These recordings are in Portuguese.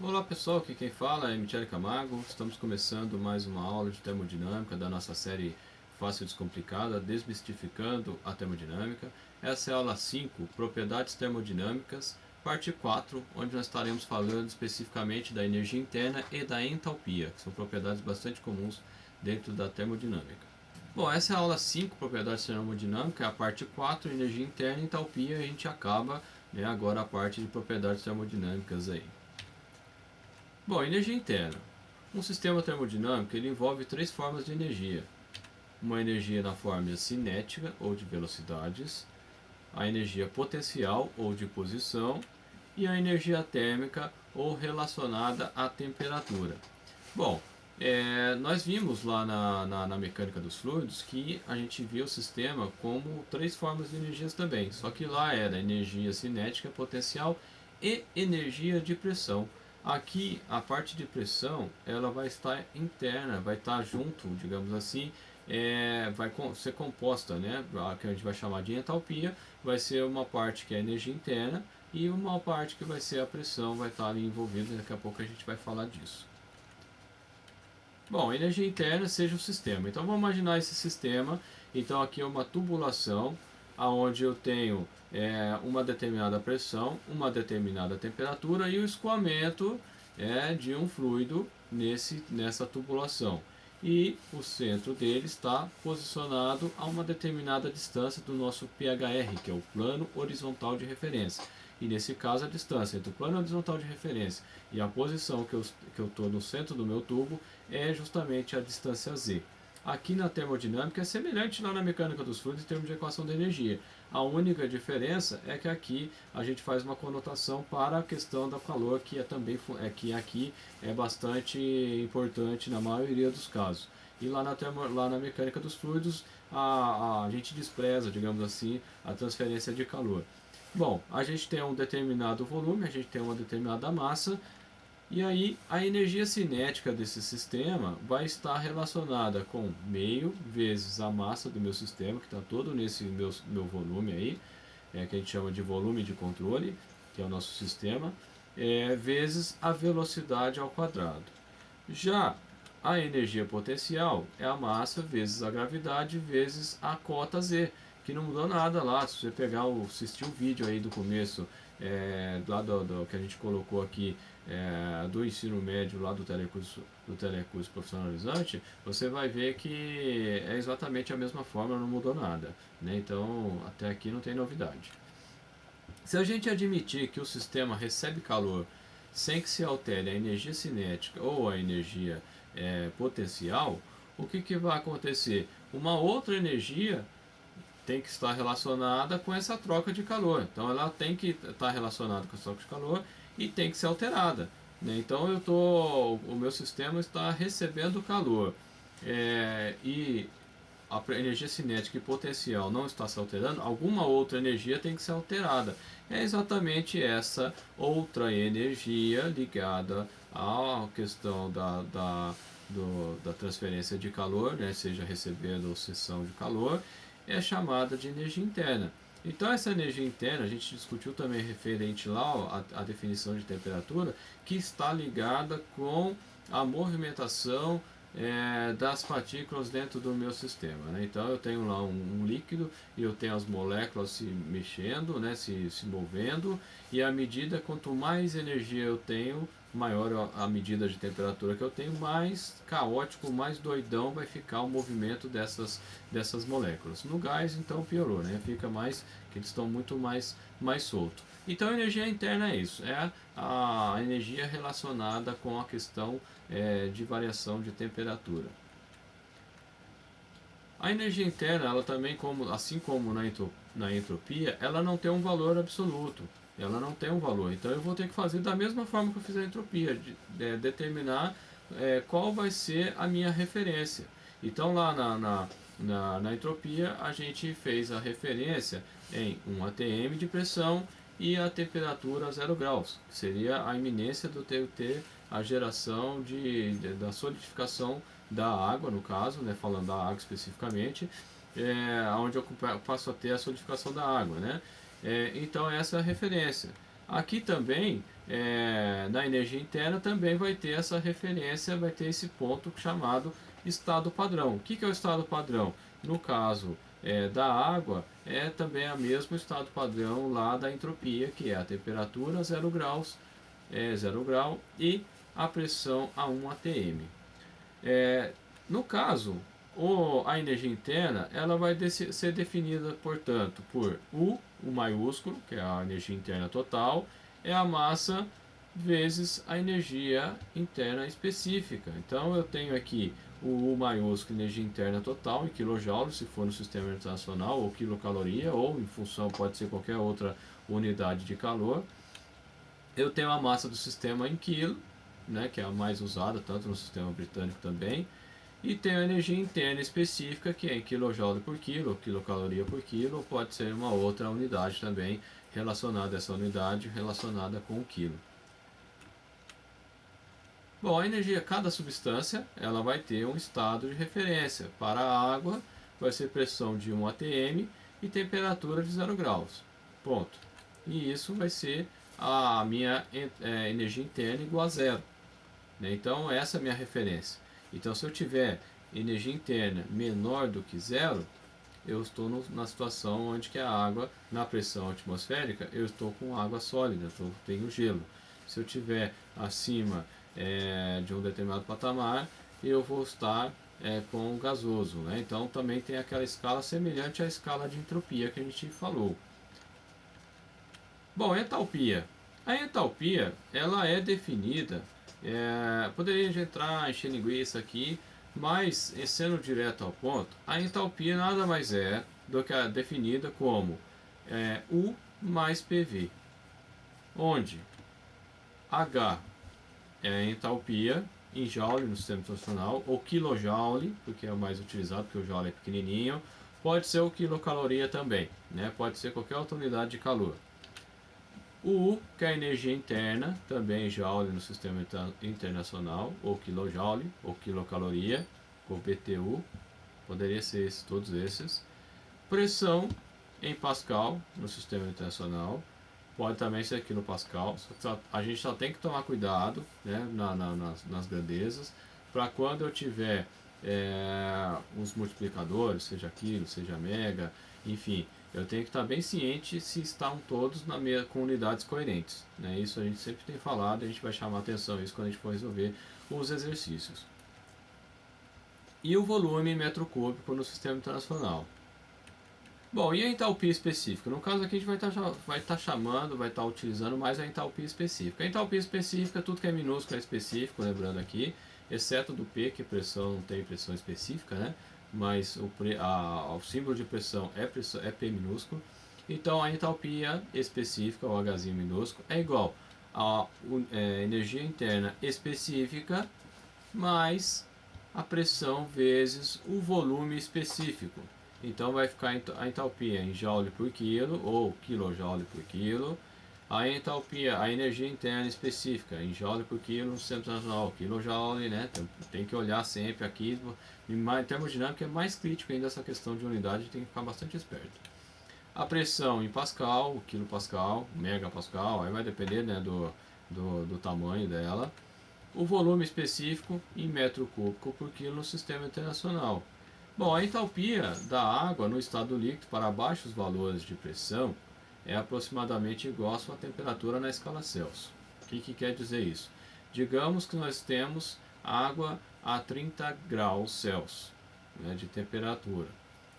Olá pessoal, aqui quem fala é Michele Camargo. Estamos começando mais uma aula de termodinâmica da nossa série Fácil e Descomplicada, Desmistificando a Termodinâmica. Essa é a aula 5, Propriedades Termodinâmicas, parte 4, onde nós estaremos falando especificamente da energia interna e da entalpia, que são propriedades bastante comuns dentro da termodinâmica. Bom, essa é a aula 5, Propriedades Termodinâmicas, é a parte 4, Energia Interna e Entalpia, e a gente acaba agora a parte de propriedades termodinâmicas aí. Bom, energia interna. Um sistema termodinâmico ele envolve três formas de energia. Uma energia na forma cinética ou de velocidades, a energia potencial ou de posição e a energia térmica ou relacionada à temperatura. Bom, nós vimos lá na mecânica dos fluidos que a gente viu o sistema como três formas de energias também, só que lá era energia cinética, potencial e energia de pressão. Aqui a parte de pressão ela vai estar interna, vai estar junto, digamos assim, vai ser composta, né? A que a gente vai chamar de entalpia, vai ser uma parte que é energia interna e uma parte que vai ser a pressão, vai estar ali envolvida, daqui a pouco a gente vai falar disso. Bom, energia interna seja o sistema. Então vamos imaginar esse sistema. Então aqui é uma tubulação, aonde eu tenho uma determinada pressão, uma determinada temperatura e o escoamento de um fluido nessa tubulação. E o centro dele está posicionado a uma determinada distância do nosso PHR, que é o plano horizontal de referência. E nesse caso a distância entre o plano horizontal de referência e a posição que eu estou no centro do meu tubo é justamente a distância z. Aqui na termodinâmica é semelhante lá na mecânica dos fluidos em termos de equação da energia. A única diferença é que aqui a gente faz uma conotação para a questão do calor, que que aqui é bastante importante na maioria dos casos. E lá na mecânica dos fluidos a gente despreza, digamos assim, a transferência de calor. Bom, a gente tem um determinado volume, a gente tem uma determinada massa, e aí a energia cinética desse sistema vai estar relacionada com meio vezes a massa do meu sistema, que está todo nesse meu volume aí, que a gente chama de volume de controle, que é o nosso sistema, vezes a velocidade ao quadrado. Já a energia potencial é a massa vezes a gravidade vezes a cota Z, que não mudou nada lá. Se você assistir o vídeo aí do começo, lá do que a gente colocou aqui do ensino médio, lá do telecurso profissionalizante, você vai ver que é exatamente a mesma forma, não mudou nada, né? Então, até aqui não tem novidade. Se a gente admitir que o sistema recebe calor sem que se altere a energia cinética ou a energia potencial, o que vai acontecer? Uma outra energia tem que estar relacionada com essa troca de calor. Então ela tem que estar relacionada com essa troca de calor e tem que ser alterada, né? Então o meu sistema está recebendo calor e a energia cinética e potencial não está se alterando, alguma outra energia tem que ser alterada. É exatamente essa outra energia ligada à questão da transferência de calor, né, seja recebendo ou cessão de calor, é chamada de energia interna. Então essa energia interna, a gente discutiu também referente lá à definição de temperatura, que está ligada com a movimentação das partículas dentro do meu sistema, né? Então eu tenho lá um líquido e eu tenho as moléculas se mexendo, né, se movendo, e à medida quanto mais energia eu tenho, maior a medida de temperatura que eu tenho, mais caótico, mais doidão vai ficar o movimento dessas moléculas. No gás então piorou, né? Fica mais que eles estão muito mais solto. Então a energia interna é isso, é a energia relacionada com a questão de variação de temperatura. A energia interna, ela também, assim como na entropia, ela não tem um valor absoluto. Ela não tem um valor. Então eu vou ter que fazer da mesma forma que eu fiz a entropia, determinar qual vai ser a minha referência. Então lá na entropia a gente fez a referência em um atm de pressão e a temperatura a 0 graus, que seria a iminência do ter a geração da solidificação da água, no caso, né, falando da água especificamente, onde eu passo a ter a solidificação da água, né? Então essa é a referência. Aqui também, na energia interna, também vai ter essa referência, vai ter esse ponto chamado estado padrão. O que é o estado padrão? No caso da água, é também o mesmo estado padrão lá da entropia, que é a temperatura 0 graus, 0 grau, e a pressão a 1 atm. No caso, a energia interna, ela vai ser definida, portanto, por o maiúsculo, que é a energia interna total, é a massa vezes a energia interna específica. Então eu tenho aqui o U maiúsculo, energia interna total, em kJ, se for no sistema internacional, ou quilocaloria, ou em função, pode ser qualquer outra unidade de calor. Eu tenho a massa do sistema em quilo, né, que é a mais usada, tanto no sistema britânico também, e tenho a energia interna específica, que é em kJ por quilo, quilocaloria por quilo, ou pode ser uma outra unidade também relacionada a essa unidade, relacionada com o quilo. Bom, a energia, cada substância, ela vai ter um estado de referência. Para a água, vai ser pressão de 1 atm e temperatura de 0 graus. Ponto. E isso vai ser a minha energia interna igual a zero. Né? Então, essa é a minha referência. Então, se eu tiver energia interna menor do que zero, eu estou na situação onde que a água, na pressão atmosférica, eu estou com água sólida, eu tenho gelo. Se eu tiver acima de um determinado patamar, eu vou estar com gasoso. Né? Então também tem aquela escala semelhante à escala de entropia que a gente falou. Bom, entalpia. A entalpia, ela é definida, poderia entrar, encher linguiça aqui, mas sendo direto ao ponto, a entalpia nada mais é do que a definida como U mais PV, onde H é a entalpia em joule no sistema internacional, ou quilojoule, porque é o mais utilizado, porque o joule é pequenininho, pode ser o quilocaloria também, né? Pode ser qualquer outra unidade de calor. O U, que é a energia interna, também joule no sistema internacional, ou kilojoule, ou quilocaloria, ou BTU, poderia ser todos esses. Pressão em Pascal no sistema internacional, pode também ser quilopascal. A gente só tem que tomar cuidado, né, nas grandezas, para quando eu tiver os multiplicadores, seja quilo, seja mega, enfim, eu tenho que estar bem ciente se estão todos com unidades coerentes. Né? Isso a gente sempre tem falado, a gente vai chamar atenção isso quando a gente for resolver os exercícios. E o volume em metro cúbico no sistema internacional. Bom, e a entalpia específica? No caso aqui a gente vai estar chamando, vai estar utilizando mais a entalpia específica. A entalpia específica, tudo que é minúsculo é específico, lembrando aqui, exceto do P, que pressão não tem pressão específica, né? Mas o símbolo de pressão é P minúsculo. Então a entalpia específica, o Hzinho minúsculo, é igual a energia interna específica mais a pressão vezes o volume específico. Então vai ficar a entalpia em joule por quilo ou quilojoule por quilo. A entalpia, a energia interna específica em joule por quilo no sistema internacional, quilojoule, né? Tem que olhar sempre aqui. Em termodinâmica é mais crítico ainda essa questão de unidade, tem que ficar bastante esperto. A pressão em pascal, quilopascal, megapascal, aí vai depender, né, do tamanho dela. O volume específico em metro cúbico por quilo no sistema internacional. Bom, a entalpia da água no estado líquido para baixos valores de pressão é aproximadamente igual à sua temperatura na escala Celsius. O que quer dizer isso? Digamos que nós temos água a 30 graus Celsius, né, de temperatura.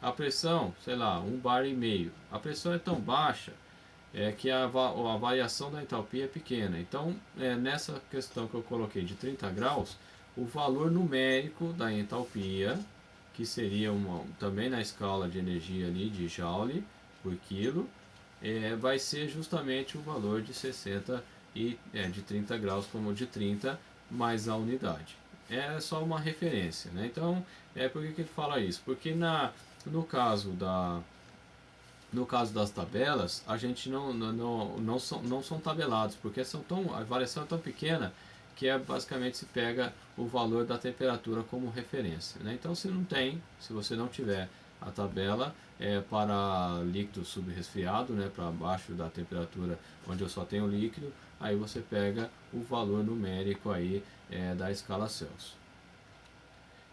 A pressão, sei lá, 1 bar e meio. A pressão é tão baixa que a variação da entalpia é pequena. Então, nessa questão que eu coloquei de 30 graus, o valor numérico da entalpia, que seria também na escala de energia ali de joule por quilo, vai ser justamente o valor de 60 e de 30 graus, como de 30 mais a unidade. É só uma referência, né? Então, por que ele fala isso? Porque no caso das tabelas, a gente não são tabelados, porque a variação é tão pequena que basicamente se pega o valor da temperatura como referência. Né? Então, se você não tiver a tabela para líquido subresfriado, né, para abaixo da temperatura onde eu só tenho líquido, aí você pega o valor numérico aí da escala Celsius.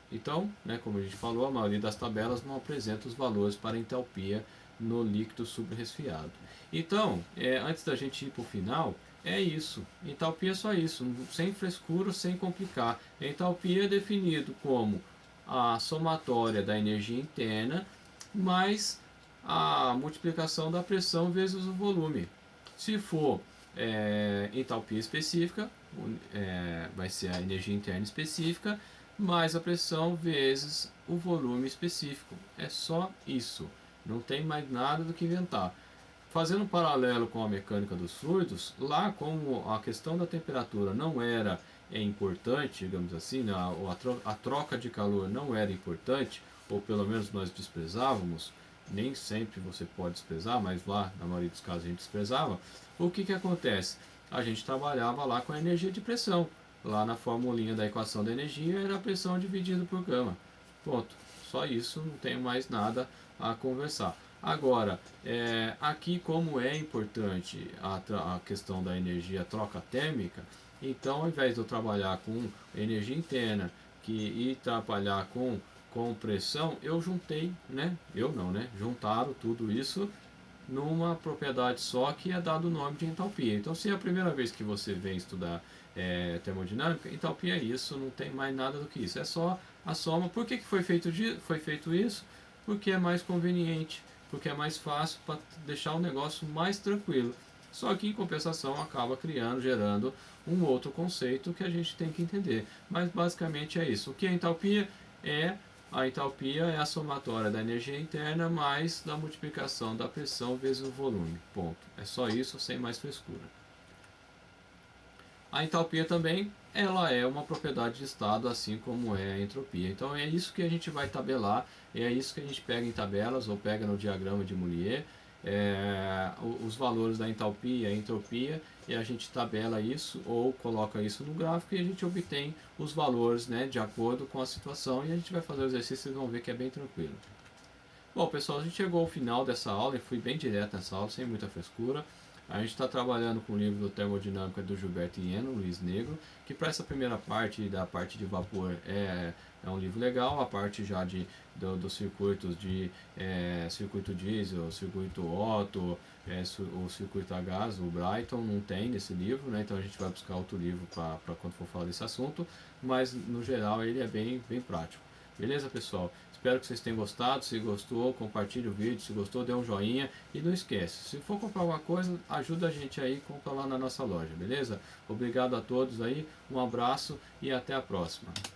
Então, né, como a gente falou, a maioria das tabelas não apresenta os valores para entalpia no líquido subresfriado. Então, antes da gente ir para o final, é isso. Entalpia é só isso, sem frescura, sem complicar. Entalpia é definido como a somatória da energia interna mais a multiplicação da pressão vezes o volume. Se for entalpia específica, vai ser a energia interna específica mais a pressão vezes o volume específico. É só isso. Não tem mais nada do que inventar. Fazendo um paralelo com a mecânica dos fluidos, lá como a questão da temperatura não era importante, digamos assim, né, a troca de calor não era importante, ou pelo menos nós desprezávamos, nem sempre você pode desprezar, mas lá na maioria dos casos a gente desprezava, o que acontece? A gente trabalhava lá com a energia de pressão. Lá na formulinha da equação da energia era a pressão dividida por gama. Ponto. Só isso, não tenho mais nada a conversar. Agora, aqui como é importante a questão da energia troca térmica, então ao invés de eu trabalhar com energia interna e trabalhar com pressão, eu juntei, né? Eu não, né? Juntaram tudo isso numa propriedade só que é dado o nome de entalpia. Então, se é a primeira vez que você vem estudar termodinâmica, entalpia é isso, não tem mais nada do que isso. É só a soma. Por que foi feito isso? Porque é mais conveniente, porque é mais fácil para deixar o negócio mais tranquilo. Só que em compensação acaba gerando um outro conceito que a gente tem que entender. Mas basicamente é isso. O que é entalpia? A entalpia é a somatória da energia interna mais da multiplicação da pressão vezes o volume. Ponto. É só isso, sem mais frescura. A entalpia também, ela é uma propriedade de estado, assim como é a entropia. Então é isso que a gente vai tabelar, é isso que a gente pega em tabelas ou pega no diagrama de Molière, os valores da entalpia, entropia, e a gente tabela isso ou coloca isso no gráfico e a gente obtém os valores, né, de acordo com a situação, e a gente vai fazer o exercício e vão ver que é bem tranquilo. Bom, pessoal, a gente chegou ao final dessa aula e fui bem direto nessa aula, sem muita frescura. A gente está trabalhando com o livro do Termodinâmica do Gilberto Ieno, Luiz Negro, que para essa primeira parte, da parte de vapor, é um livro legal. A parte já dos circuitos de circuito diesel, circuito Otto, o circuito a gás, o Brighton, não tem nesse livro, né? Então a gente vai buscar outro livro para quando for falar desse assunto, mas no geral ele é bem prático. Beleza, pessoal? Espero que vocês tenham gostado. Se gostou, compartilhe o vídeo. Se gostou, dê um joinha. E não esquece, se for comprar alguma coisa, ajuda a gente aí, compra lá na nossa loja, beleza? Obrigado a todos aí, um abraço e até a próxima.